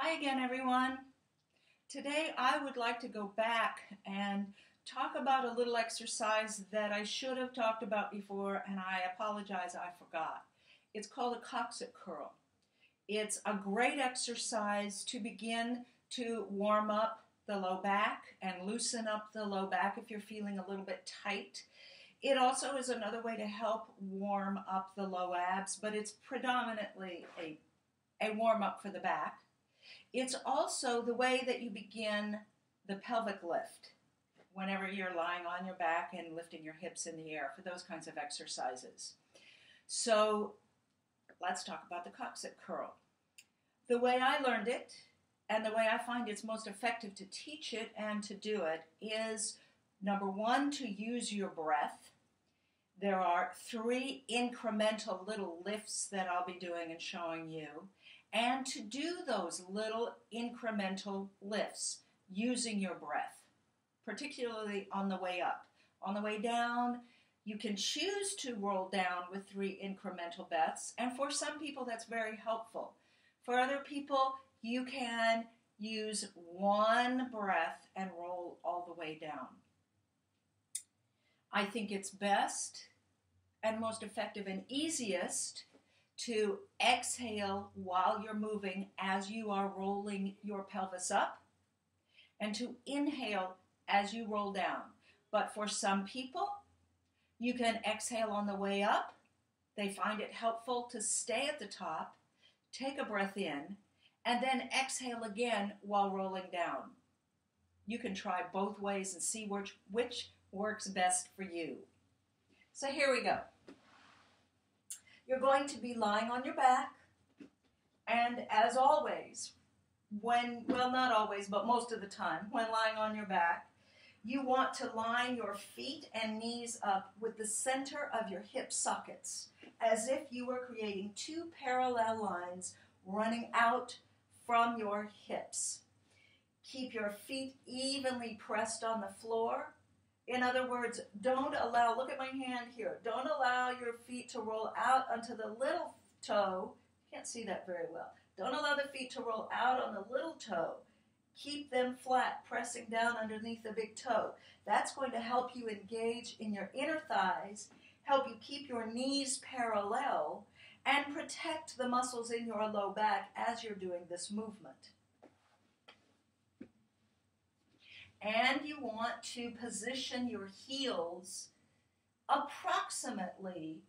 Hi again, everyone. Today I would like to go back and talk about a little exercise that I should have talked about before, and I apologize, I forgot. It's called a Coccyx curl. It's a great exercise to begin to warm up the low back and loosen up the low back if you're feeling a little bit tight. It also is another way to help warm up the low abs, but it's predominantly a warm-up for the back. It's also the way that you begin the pelvic lift whenever you're lying on your back and lifting your hips in the air for those kinds of exercises. So let's talk about the Coccyx curl. The way I learned it and the way I find it's most effective to teach it and to do it is, number one, to use your breath. There are 3 incremental little lifts that I'll be doing and showing you. And to do those little incremental lifts using your breath, particularly on the way up. On the way down, you can choose to roll down with 3 incremental breaths, and for some people that's very helpful. For other people, you can use 1 breath and roll all the way down. I think it's best and most effective and easiest to exhale while you're moving as you are rolling your pelvis up, and to inhale as you roll down. But for some people, you can exhale on the way up. They find it helpful to stay at the top, take a breath in, and then exhale again while rolling down. You can try both ways and see which works best for you. So here we go. You're going to be lying on your back, and as always, not always, but most of the time, when lying on your back, you want to line your feet and knees up with the center of your hip sockets, as if you were creating 2 parallel lines running out from your hips. Keep your feet evenly pressed on the floor. In other words, don't allow, look at my hand here, don't allow your feet to roll out onto the little toe. You can't see that very well. Don't allow the feet to roll out on the little toe. Keep them flat, pressing down underneath the big toe. That's going to help you engage in your inner thighs, help you keep your knees parallel, and protect the muscles in your low back as you're doing this movement. And you want to position your heels approximately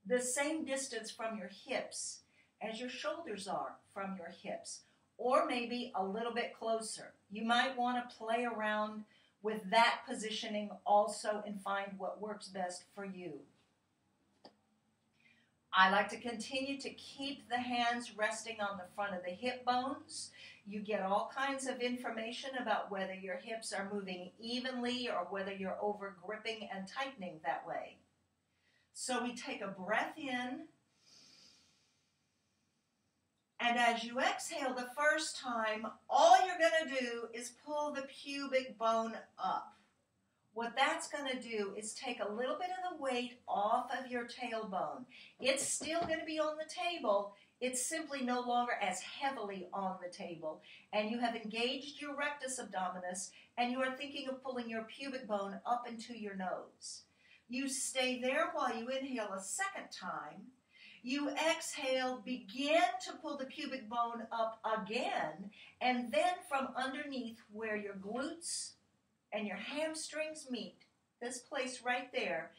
the same distance from your hips as your shoulders are from your hips, or maybe a little bit closer. You might want to play around with that positioning also and find what works best for you. I like to continue to keep the hands resting on the front of the hip bones. You get all kinds of information about whether your hips are moving evenly or whether you're over gripping and tightening that way. So we take a breath in, and as you exhale the first time, all you're going to do is pull the pubic bone up. What that's going to do is take a little bit of the weight off of your tailbone. It's still going to be on the table. It's simply no longer as heavily on the table. And you have engaged your rectus abdominis, and you are thinking of pulling your pubic bone up into your nose. You stay there while you inhale a second time. You exhale, begin to pull the pubic bone up again, and then from underneath where your glutes and your hamstrings meet, this place right there,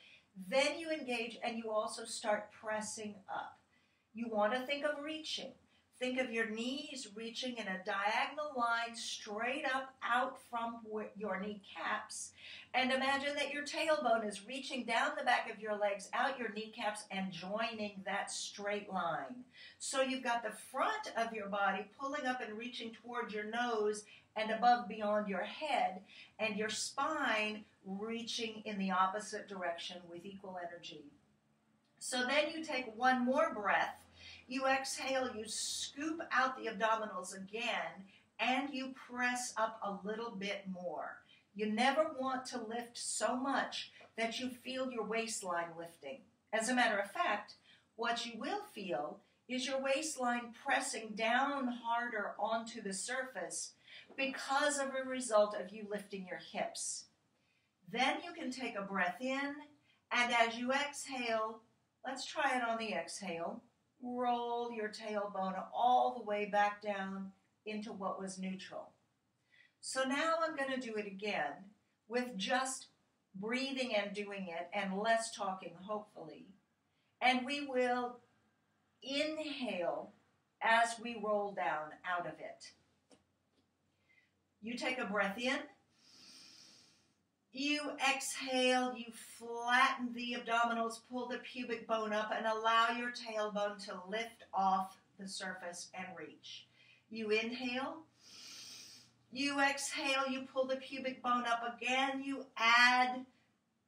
then you engage and you also start pressing up. You want to think of reaching. Think of your knees reaching in a diagonal line straight up out from your kneecaps, and imagine that your tailbone is reaching down the back of your legs, out your kneecaps, and joining that straight line. So you've got the front of your body pulling up and reaching towards your nose and above beyond your head, and your spine reaching in the opposite direction with equal energy. So then you take one more breath, you exhale, you scoop out the abdominals again, and you press up a little bit more. You never want to lift so much that you feel your waistline lifting. As a matter of fact, what you will feel is your waistline pressing down harder onto the surface because of a result of you lifting your hips. Then you can take a breath in, and as you exhale, let's try it on the exhale, roll your tailbone all the way back down into what was neutral. So now I'm going to do it again with just breathing and doing it and less talking, hopefully. And we will inhale as we roll down out of it. You take a breath in. You exhale, you flatten the abdominals, pull the pubic bone up, and allow your tailbone to lift off the surface and reach. You inhale. You exhale, you pull the pubic bone up again. You add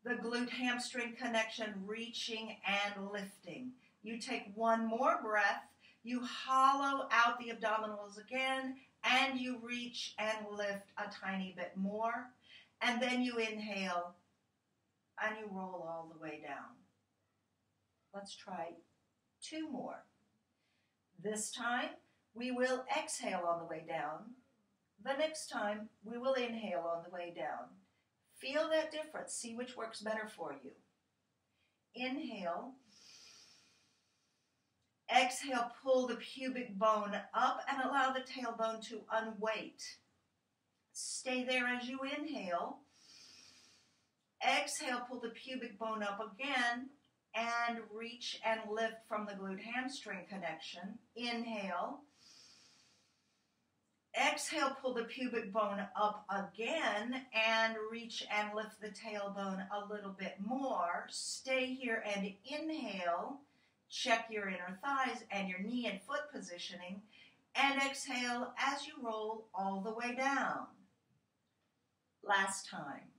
the glute hamstring connection, reaching and lifting. You take one more breath. You hollow out the abdominals again, and you reach and lift a tiny bit more. And then you inhale, and you roll all the way down. Let's try 2 more. This time, we will exhale on the way down. The next time, we will inhale on the way down. Feel that difference. See which works better for you. Inhale. Exhale, pull the pubic bone up and allow the tailbone to unweight. Stay there as you inhale. Exhale, pull the pubic bone up again and reach and lift from the glute hamstring connection. Inhale. Exhale, pull the pubic bone up again and reach and lift the tailbone a little bit more. Stay here and inhale. Check your inner thighs and your knee and foot positioning. And exhale as you roll all the way down. Last time.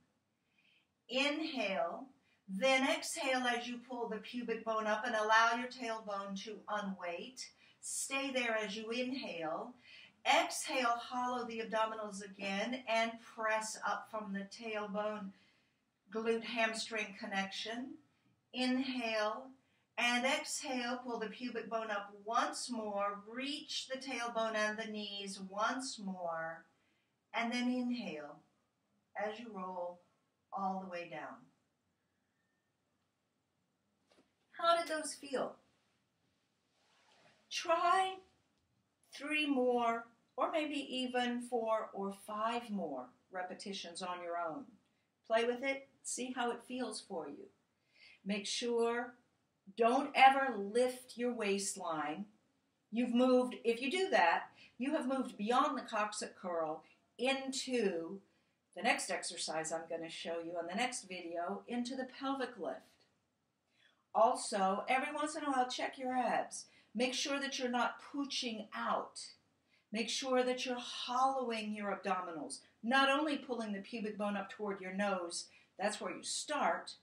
Inhale, then exhale as you pull the pubic bone up and allow your tailbone to unweight. Stay there as you inhale. Exhale, hollow the abdominals again and press up from the tailbone, glute hamstring connection. Inhale and exhale, pull the pubic bone up once more, reach the tailbone and the knees once more, and then inhale as you roll all the way down. How did those feel? Try 3 more, or maybe even 4 or 5 more repetitions on your own. Play with it, see how it feels for you. Make sure, don't ever lift your waistline. You've moved, if you do that, you have moved beyond the coccyx curl into the next exercise I'm going to show you in the next video, into the pelvic lift. Also, every once in a while, check your abs. Make sure that you're not pooching out. Make sure that you're hollowing your abdominals, not only pulling the pubic bone up toward your nose, that's where you start,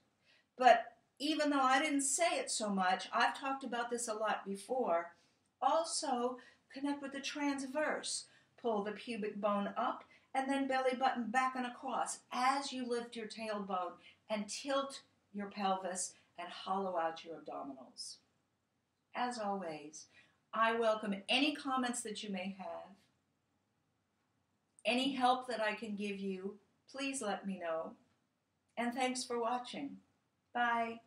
but even though I didn't say it so much, I've talked about this a lot before, also connect with the transverse. Pull the pubic bone up and then belly button back and across as you lift your tailbone and tilt your pelvis and hollow out your abdominals. As always, I welcome any comments that you may have. Any help that I can give you, please let me know. And thanks for watching. Bye.